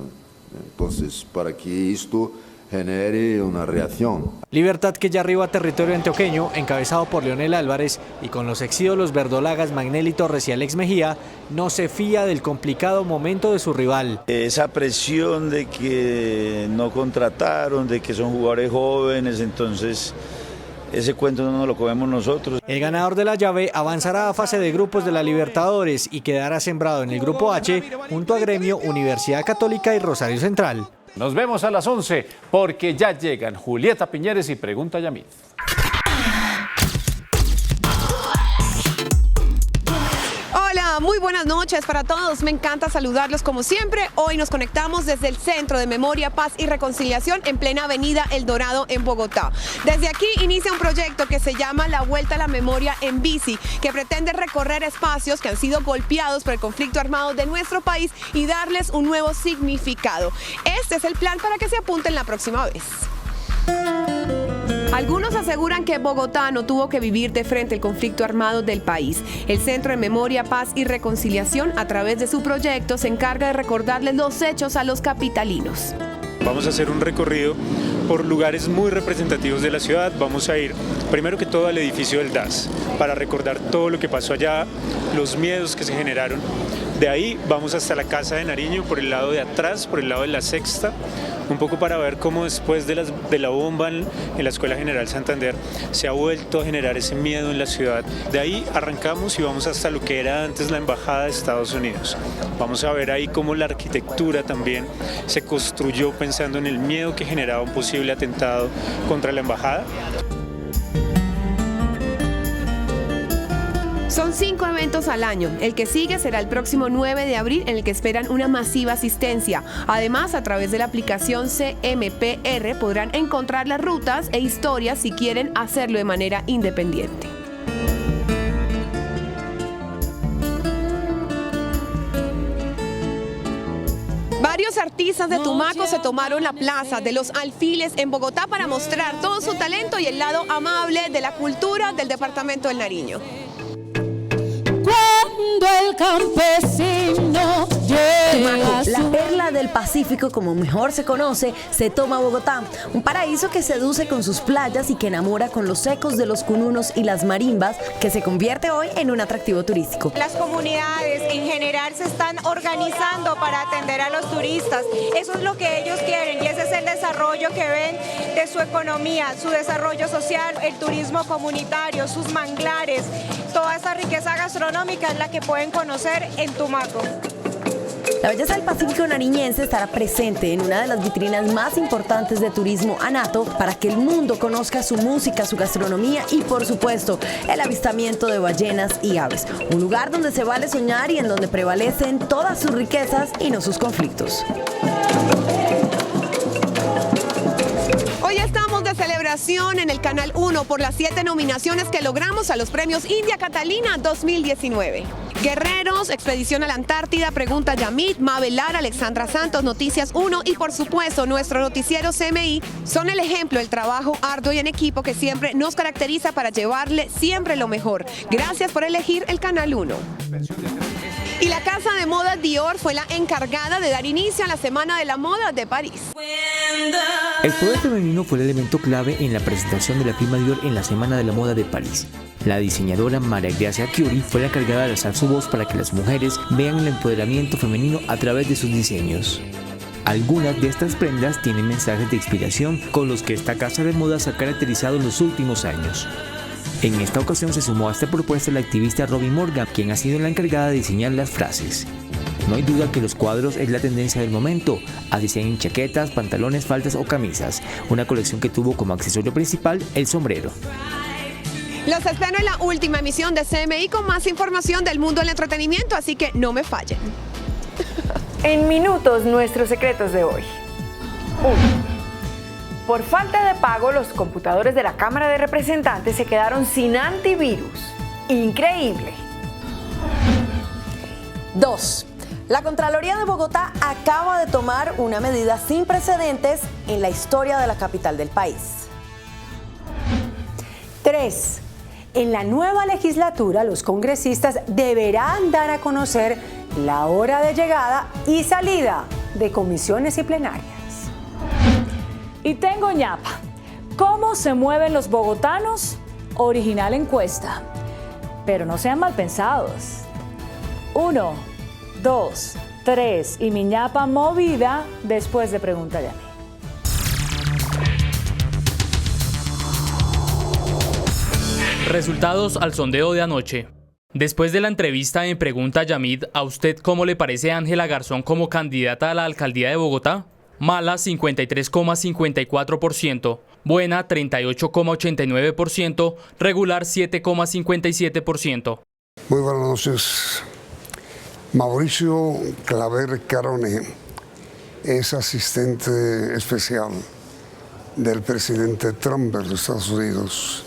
Entonces, para que esto genere una reacción. Libertad que ya arriba a territorio antioqueño, encabezado por Leonel Álvarez y con los exídolos verdolagas Magnelli Torres y Alex Mejía, no se fía del complicado momento de su rival. Esa presión de que no contrataron, de que son jugadores jóvenes, entonces ese cuento no nos lo comemos nosotros. El ganador de la llave avanzará a fase de grupos de la Libertadores y quedará sembrado en el grupo H junto a Gremio, Universidad Católica y Rosario Central. Nos vemos a las 11 porque ya llegan Julieta Piñeres y Pregunta Yamil. Hola, muy buenas noches para todos. Me encanta saludarlos como siempre. Hoy nos conectamos desde el Centro de Memoria, Paz y Reconciliación en plena avenida El Dorado en Bogotá. Desde aquí inicia un proyecto que se llama La Vuelta a la Memoria en Bici, que pretende recorrer espacios que han sido golpeados por el conflicto armado de nuestro país y darles un nuevo significado. Este es el plan para que se apunten la próxima vez. Algunos aseguran que Bogotá no tuvo que vivir de frente el conflicto armado del país. El Centro de Memoria, Paz y Reconciliación, a través de su proyecto, se encarga de recordarles los hechos a los capitalinos. Vamos a hacer un recorrido por lugares muy representativos de la ciudad. Vamos a ir, primero que todo, al edificio del DAS, para recordar todo lo que pasó allá, los miedos que se generaron. De ahí vamos hasta la Casa de Nariño, por el lado de atrás, por el lado de la Sexta, un poco para ver cómo después de la bomba en la Escuela General Santander se ha vuelto a generar ese miedo en la ciudad. De ahí arrancamos y vamos hasta lo que era antes la Embajada de Estados Unidos. Vamos a ver ahí cómo la arquitectura también se construyó pensando en el miedo que generaba un posible atentado contra la Embajada. Son 5 eventos al año. El que sigue será el próximo 9 de abril, en el que esperan una masiva asistencia. Además, a través de la aplicación CMPR podrán encontrar las rutas e historias si quieren hacerlo de manera independiente. Varios artistas de Tumaco se tomaron la plaza de los Alfiles en Bogotá para mostrar todo su talento y el lado amable de la cultura del departamento del Nariño. Cuando el campesino llega Tumaco, la perla del Pacífico, como mejor se conoce, se toma Bogotá. Un paraíso que seduce con sus playas y que enamora con los ecos de los cununos y las marimbas, que se convierte hoy en un atractivo turístico. Las comunidades en general se están organizando para atender a los turistas. Eso es lo que ellos quieren y ese es el desarrollo que ven de su economía, su desarrollo social, el turismo comunitario, sus manglares. Toda esa riqueza gastronómica es la que pueden conocer en Tumaco. La belleza del Pacífico nariñense estará presente en una de las vitrinas más importantes de turismo anato para que el mundo conozca su música, su gastronomía y, por supuesto, el avistamiento de ballenas y aves. Un lugar donde se vale soñar y en donde prevalecen todas sus riquezas y no sus conflictos. Hoy estamos de celebración en el Canal 1 por las 7 nominaciones que logramos a los premios India Catalina 2019. Guerreros, Expedición a la Antártida, Pregunta Yamid, Mabel Lara, Alexandra Santos, Noticias 1 y por supuesto nuestro noticiero CMI son el ejemplo del trabajo arduo y en equipo que siempre nos caracteriza para llevarle siempre lo mejor. Gracias por elegir el Canal 1. Y la casa de moda Dior fue la encargada de dar inicio a la Semana de la Moda de París. El poder femenino fue el elemento clave en la presentación de la firma Dior en la Semana de la Moda de París. La diseñadora María Gracia Chiuri fue la encargada de alzar su voz para que las mujeres vean el empoderamiento femenino a través de sus diseños. Algunas de estas prendas tienen mensajes de inspiración con los que esta casa de moda se ha caracterizado en los últimos años. En esta ocasión se sumó a esta propuesta la activista Robin Morgan, quien ha sido la encargada de diseñar las frases. No hay duda que los cuadros es la tendencia del momento, así sean en chaquetas, pantalones, faldas o camisas. Una colección que tuvo como accesorio principal el sombrero. Los espero en la última emisión de CMI con más información del mundo del entretenimiento, así que no me fallen. En minutos, nuestros secretos de hoy. 1. Por falta de pago, los computadores de la Cámara de Representantes se quedaron sin antivirus. Increíble. 2. La Contraloría de Bogotá acaba de tomar una medida sin precedentes en la historia de la capital del país. 3. En la nueva legislatura, los congresistas deberán dar a conocer la hora de llegada y salida de comisiones y plenarias. Y tengo ñapa. ¿Cómo se mueven los bogotanos? Original encuesta. Pero no sean mal pensados. 1, 2, 3 y mi ñapa movida después de Pregúntale a mí. Resultados al sondeo de anoche. Después de la entrevista en Pregunta Yamid, ¿a usted cómo le parece Ángela Garzón como candidata a la alcaldía de Bogotá? Mala 53,54%, buena 38,89%, regular 7,57%. Muy buenas noches Mauricio Claver Carone es asistente especial del presidente Trump de los Estados Unidos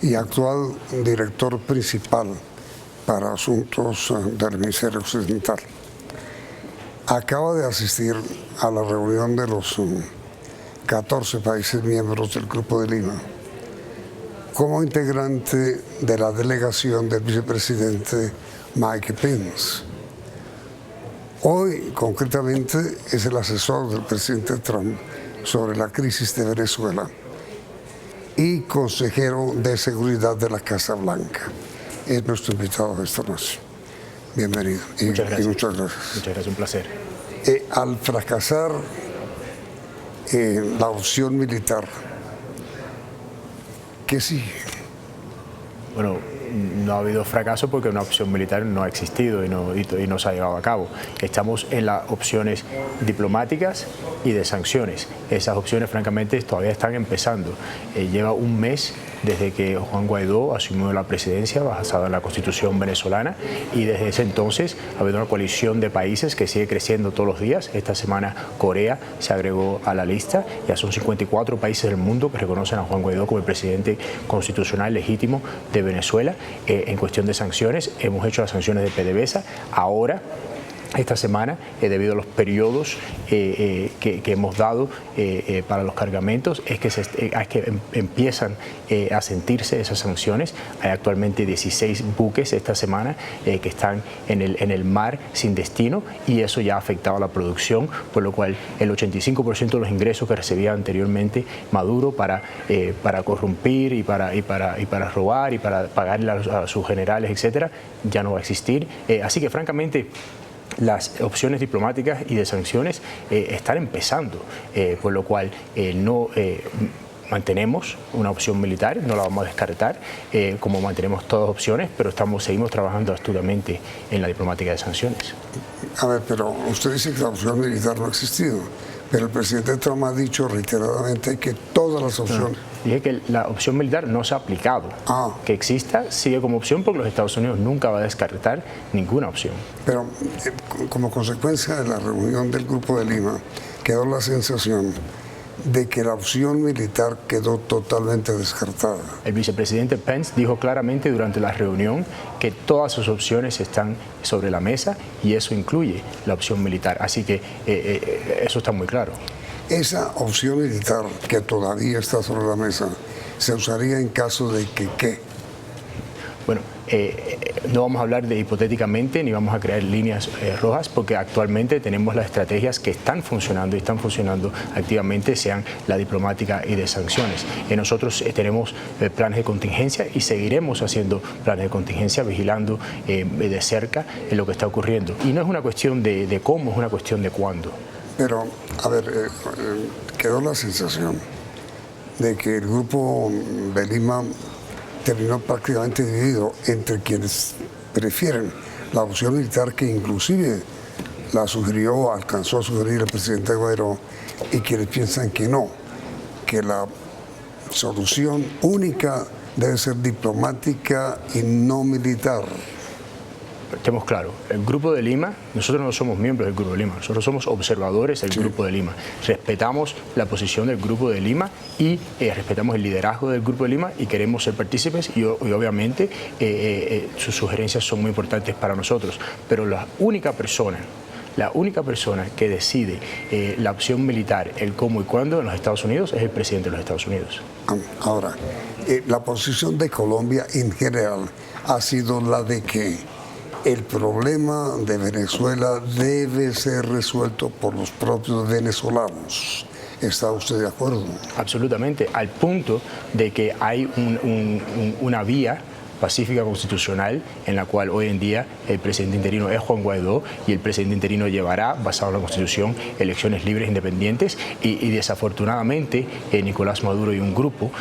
y actual director principal para asuntos del hemisferio occidental. Acaba de asistir a la reunión de los 14 países miembros del Grupo de Lima como integrante de la delegación del vicepresidente Mike Pence. Hoy, concretamente, es el asesor del presidente Trump sobre la crisis de Venezuela y consejero de seguridad de la Casa Blanca. Es nuestro invitado esta noche. Bienvenido. Muchas gracias. Muchas gracias. Muchas gracias, un placer. Al fracasar la opción militar, ¿qué sigue? Bueno, no ha habido fracaso porque una opción militar no ha existido y no se ha llevado a cabo. Estamos en las opciones diplomáticas y de sanciones. Esas opciones, francamente, todavía están empezando. Lleva un mes desde que Juan Guaidó asumió la presidencia basada en la Constitución venezolana y desde ese entonces ha habido una coalición de países que sigue creciendo todos los días. Esta semana Corea se agregó a la lista. Ya son 54 países del mundo que reconocen a Juan Guaidó como el presidente constitucional legítimo de Venezuela. En cuestión de sanciones, hemos hecho las sanciones de PDVSA. Ahora, esta semana, debido a los periodos que hemos dado para los cargamentos, es que empiezan a sentirse esas sanciones. Hay actualmente 16 buques esta semana que están en el mar sin destino y eso ya ha afectado a la producción, por lo cual el 85% de los ingresos que recibía anteriormente Maduro para corrompir y para robar y para pagarle a sus generales, etcétera, ya no va a existir. Así que, francamente, las opciones diplomáticas y de sanciones están empezando, por lo cual no mantenemos una opción militar, no la vamos a descartar, como mantenemos todas las opciones, pero seguimos trabajando astutamente en la diplomática de sanciones. A ver, pero usted dice que la opción militar no ha existido, pero el presidente Trump ha dicho reiteradamente que todas las opciones... Dije que la opción militar no se ha aplicado. Que exista, sigue como opción porque los Estados Unidos nunca va a descartar ninguna opción. Pero como consecuencia de la reunión del Grupo de Lima, quedó la sensación de que la opción militar quedó totalmente descartada. El vicepresidente Pence dijo claramente durante la reunión que todas sus opciones están sobre la mesa y eso incluye la opción militar. Así que eso está muy claro. Esa opción militar que todavía está sobre la mesa, ¿se usaría en caso de que qué? Bueno, no vamos a hablar de hipotéticamente ni vamos a crear líneas rojas porque actualmente tenemos las estrategias que están funcionando y están funcionando activamente, sean la diplomática y de sanciones. Nosotros tenemos planes de contingencia y seguiremos haciendo planes de contingencia, vigilando de cerca lo que está ocurriendo. Y no es una cuestión de cómo, es una cuestión de cuándo. Pero, a ver, quedó la sensación de que el Grupo de Lima terminó prácticamente dividido entre quienes prefieren la opción militar, que inclusive la sugirió, alcanzó a sugerir el presidente Guaidó, y quienes piensan que no, que la solución única debe ser diplomática y no militar. Estemos claros, el Grupo de Lima, nosotros no somos miembros del Grupo de Lima, nosotros somos observadores del Grupo de Lima. Respetamos la posición del Grupo de Lima y respetamos el liderazgo del Grupo de Lima y queremos ser partícipes y obviamente sus sugerencias son muy importantes para nosotros. Pero la única persona que decide la opción militar, el cómo y cuándo en los Estados Unidos es el presidente de los Estados Unidos. Ahora, la posición de Colombia en general ha sido la de que el problema de Venezuela debe ser resuelto por los propios venezolanos. ¿Está usted de acuerdo? Absolutamente, al punto de que hay una vía pacífica constitucional en la cual hoy en día el presidente interino es Juan Guaidó y el presidente interino llevará, basado en la Constitución, elecciones libres e independientes y desafortunadamente Nicolás Maduro y un grupo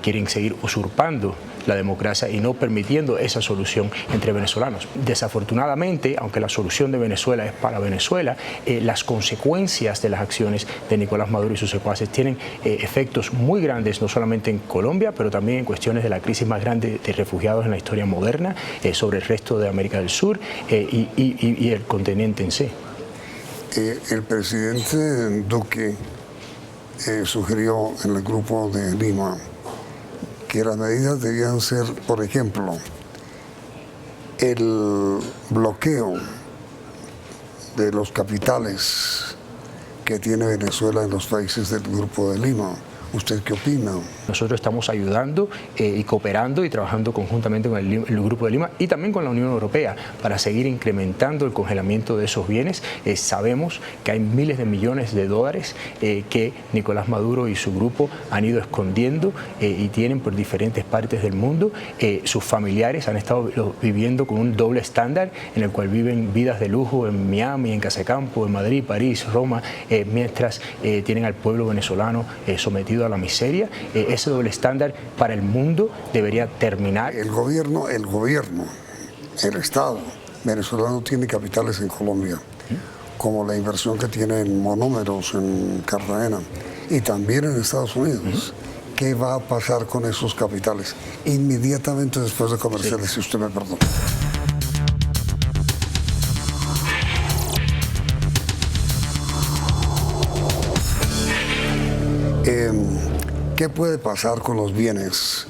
quieren seguir usurpando la democracia y no permitiendo esa solución entre venezolanos. Desafortunadamente, aunque la solución de Venezuela es para Venezuela, las consecuencias de las acciones de Nicolás Maduro y sus secuaces tienen efectos muy grandes, no solamente en Colombia, pero también en cuestiones de la crisis más grande de refugiados en la historia moderna, sobre el resto de América del Sur y el continente en sí. El presidente Duque sugirió en el Grupo de Lima que las medidas debían ser, por ejemplo, el bloqueo de los capitales que tiene Venezuela en los países del Grupo de Lima. ¿Usted qué opina? Nosotros estamos ayudando y cooperando y trabajando conjuntamente con el Grupo de Lima y también con la Unión Europea para seguir incrementando el congelamiento de esos bienes. Sabemos que hay miles de millones de dólares que Nicolás Maduro y su grupo han ido escondiendo y tienen por diferentes partes del mundo. Sus familiares han estado viviendo con un doble estándar en el cual viven vidas de lujo en Miami, en Casacampo, en Madrid, París, Roma, mientras tienen al pueblo venezolano sometido a la miseria. Ese doble estándar para el mundo debería terminar. El gobierno, el Estado venezolano tiene capitales en Colombia, como la inversión que tiene en monómeros en Cartagena y también en Estados Unidos. ¿Qué va a pasar con esos capitales? Inmediatamente después de comerciales, si usted me perdona. ¿Qué puede pasar con los bienes,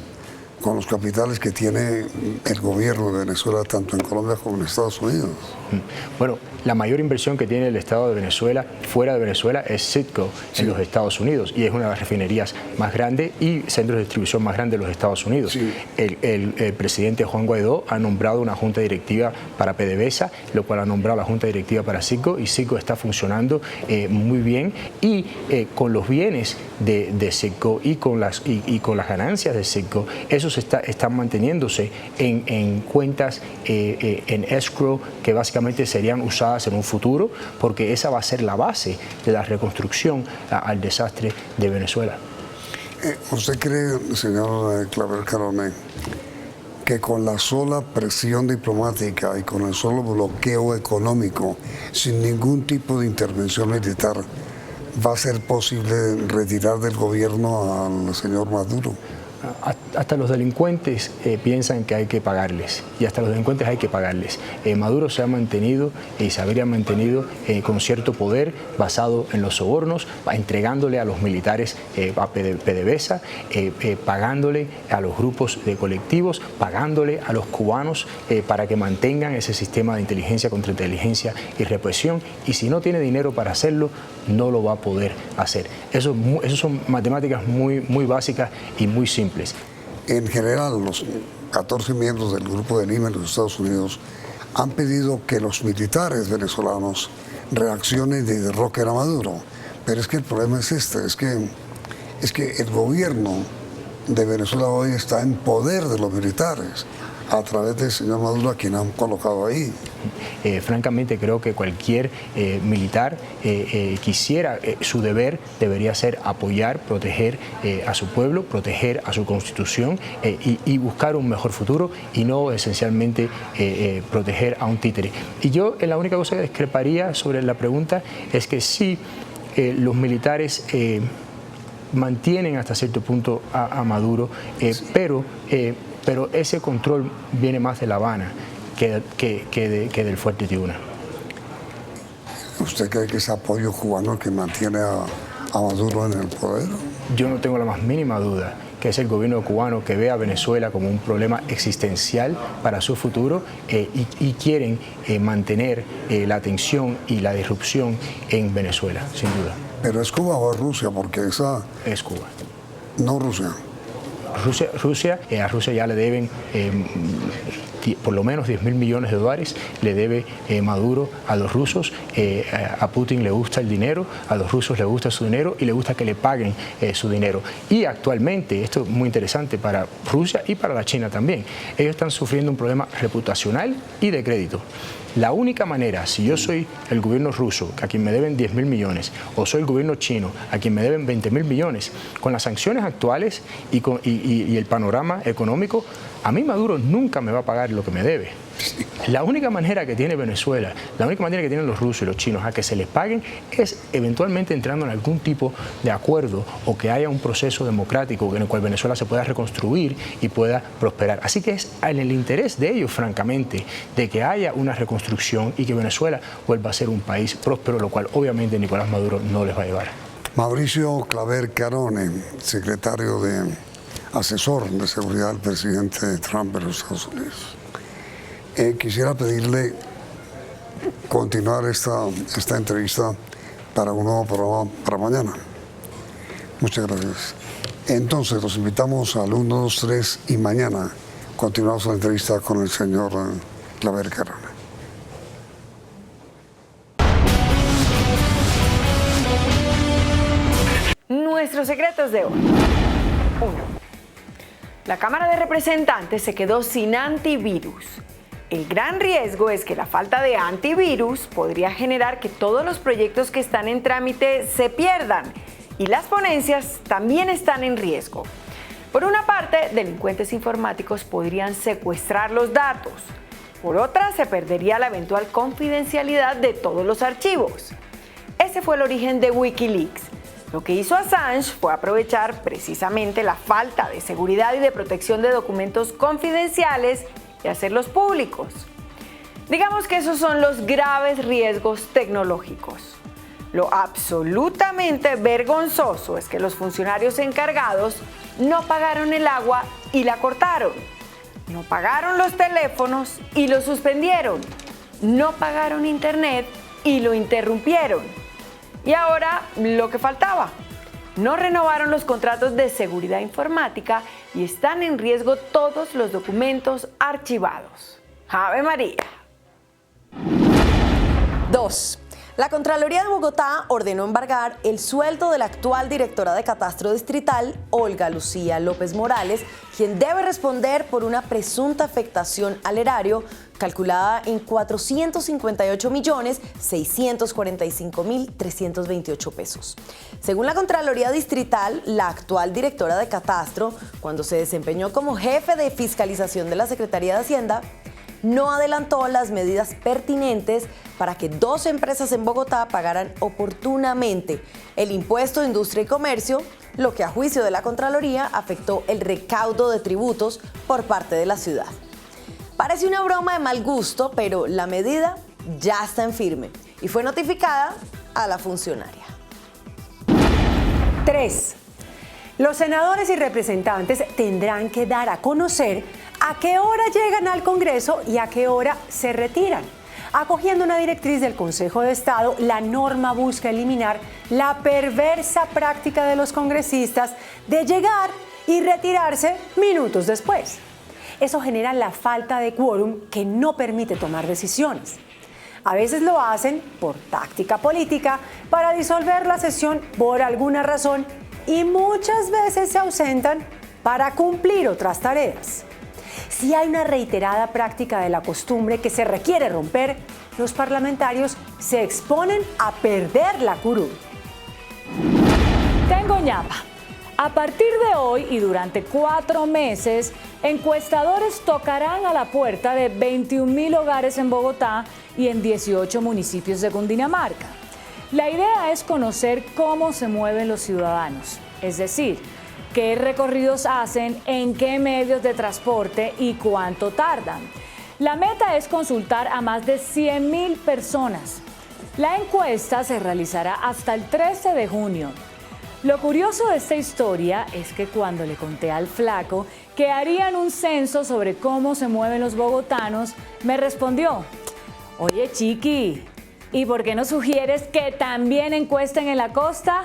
con los capitales que tiene el gobierno de Venezuela, tanto en Colombia como en Estados Unidos? Bueno, la mayor inversión que tiene el Estado de Venezuela fuera de Venezuela es Citgo en los Estados Unidos y es una de las refinerías más grandes y centros de distribución más grandes de los Estados Unidos. Sí. El presidente Juan Guaidó ha nombrado una junta directiva para PDVSA, lo cual ha nombrado la junta directiva para Citgo y Citgo está funcionando muy bien y con los bienes de Citgo y con las ganancias de Citgo, esos están manteniéndose en cuentas en escrow que básicamente serían usadas en un futuro, porque esa va a ser la base de la reconstrucción al desastre de Venezuela. ¿Usted cree, señor Claver Caroné, que con la sola presión diplomática y con el solo bloqueo económico, sin ningún tipo de intervención militar, va a ser posible retirar del gobierno al señor Maduro? Hasta los delincuentes piensan que hay que pagarles y hasta los delincuentes hay que pagarles. Maduro se ha mantenido y se habría mantenido con cierto poder basado en los sobornos, entregándole a los militares a PDVSA, pagándole a los grupos de colectivos, pagándole a los cubanos para que mantengan ese sistema de inteligencia contra inteligencia y represión, y si no tiene dinero para hacerlo, no lo va a poder hacer. Eso son matemáticas muy básicas y muy simples. En general, los 14 miembros del Grupo de Lima en los Estados Unidos han pedido que los militares venezolanos reaccionen y derroquen a Maduro. Pero es que el problema es este, es que el gobierno de Venezuela hoy está en poder de los militares a través del señor Maduro, a quien han colocado ahí. Francamente creo que cualquier militar quisiera, su deber debería ser apoyar, proteger a su pueblo, proteger a su constitución y buscar un mejor futuro y no esencialmente proteger a un títere. Y yo la única cosa que discreparía sobre la pregunta es que sí, los militares mantienen hasta cierto punto a Maduro, pero ese control viene más de La Habana que del Fuerte Tiuna. ¿Usted cree que ese apoyo cubano que mantiene a Maduro en el poder? Yo no tengo la más mínima duda que es el gobierno cubano que ve a Venezuela como un problema existencial para su futuro y quieren mantener la tensión y la disrupción en Venezuela, sin duda. ¿Pero es Cuba o es Rusia? Porque esa... Es Cuba. No Rusia. A Rusia ya le deben por lo menos 10.000 millones de dólares, le debe Maduro a los rusos. A Putin le gusta el dinero, a los rusos les gusta su dinero y le gusta que le paguen su dinero. Y actualmente, esto es muy interesante para Rusia y para la China también, ellos están sufriendo un problema reputacional y de crédito. La única manera, si yo soy el gobierno ruso, a quien me deben 10.000 millones, o soy el gobierno chino, a quien me deben 20.000 millones, con las sanciones actuales y el panorama económico, a mí Maduro nunca me va a pagar lo que me debe. La única manera que tiene Venezuela, la única manera que tienen los rusos y los chinos a que se les paguen es eventualmente entrando en algún tipo de acuerdo o que haya un proceso democrático en el cual Venezuela se pueda reconstruir y pueda prosperar. Así que es en el interés de ellos, francamente, de que haya una reconstrucción y que Venezuela vuelva a ser un país próspero, lo cual obviamente Nicolás Maduro no les va a llevar. Mauricio Claver Carone, secretario asesor de seguridad del presidente Trump de los Estados Unidos. Quisiera pedirle continuar esta entrevista para un nuevo programa para mañana. Muchas gracias. Entonces, los invitamos al 1, 2, 3 y mañana continuamos la entrevista con el señor Claver Carone. Nuestros secretos de hoy. 1. La Cámara de Representantes se quedó sin antivirus. El gran riesgo es que la falta de antivirus podría generar que todos los proyectos que están en trámite se pierdan y las ponencias también están en riesgo. Por una parte, delincuentes informáticos podrían secuestrar los datos. Por otra, se perdería la eventual confidencialidad de todos los archivos. Ese fue el origen de Wikileaks. Lo que hizo Assange fue aprovechar precisamente la falta de seguridad y de protección de documentos confidenciales y hacerlos públicos. Digamos que esos son los graves riesgos tecnológicos. Lo absolutamente vergonzoso es que los funcionarios encargados no pagaron el agua y la cortaron. No pagaron los teléfonos y lo suspendieron. No pagaron internet y lo interrumpieron. Y ahora lo que faltaba. No renovaron los contratos de seguridad informática y están en riesgo todos los documentos archivados. ¡Ave María! 2. La Contraloría de Bogotá ordenó embargar el sueldo de la actual directora de Catastro Distrital, Olga Lucía López Morales, quien debe responder por una presunta afectación al erario calculada en 458.645.328 pesos. Según la Contraloría Distrital, la actual directora de Catastro, cuando se desempeñó como jefe de fiscalización de la Secretaría de Hacienda, no adelantó las medidas pertinentes para que 2 empresas en Bogotá pagaran oportunamente el impuesto de industria y comercio, lo que a juicio de la Contraloría afectó el recaudo de tributos por parte de la ciudad. Parece una broma de mal gusto, pero la medida ya está en firme y fue notificada a la funcionaria. 3. Los senadores y representantes tendrán que dar a conocer a qué hora llegan al Congreso y a qué hora se retiran. Acogiendo una directriz del Consejo de Estado, la norma busca eliminar la perversa práctica de los congresistas de llegar y retirarse minutos después. Eso genera la falta de quórum que no permite tomar decisiones. A veces lo hacen por táctica política para disolver la sesión por alguna razón y muchas veces se ausentan para cumplir otras tareas. Si hay una reiterada práctica de la costumbre que se requiere romper, los parlamentarios se exponen a perder la curul. Tengo ñapa. A partir de hoy y durante 4 meses, encuestadores tocarán a la puerta de 21.000 hogares en Bogotá y en 18 municipios de Cundinamarca. La idea es conocer cómo se mueven los ciudadanos, es decir, qué recorridos hacen, en qué medios de transporte y cuánto tardan. La meta es consultar a más de 100.000 personas. La encuesta se realizará hasta el 13 de junio. Lo curioso de esta historia es que cuando le conté al flaco que harían un censo sobre cómo se mueven los bogotanos, me respondió: oye, chiqui, ¿y por qué no sugieres que también encuesten en la costa?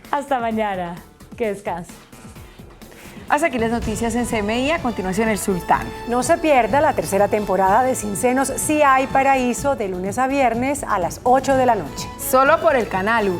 Hasta mañana. Que descanse. Hasta aquí las noticias en CMI, a continuación El Sultán. No se pierda la tercera temporada de Sin Senos, Si Hay Paraíso, de lunes a viernes a las 8 de la noche. Solo por el Canal 1.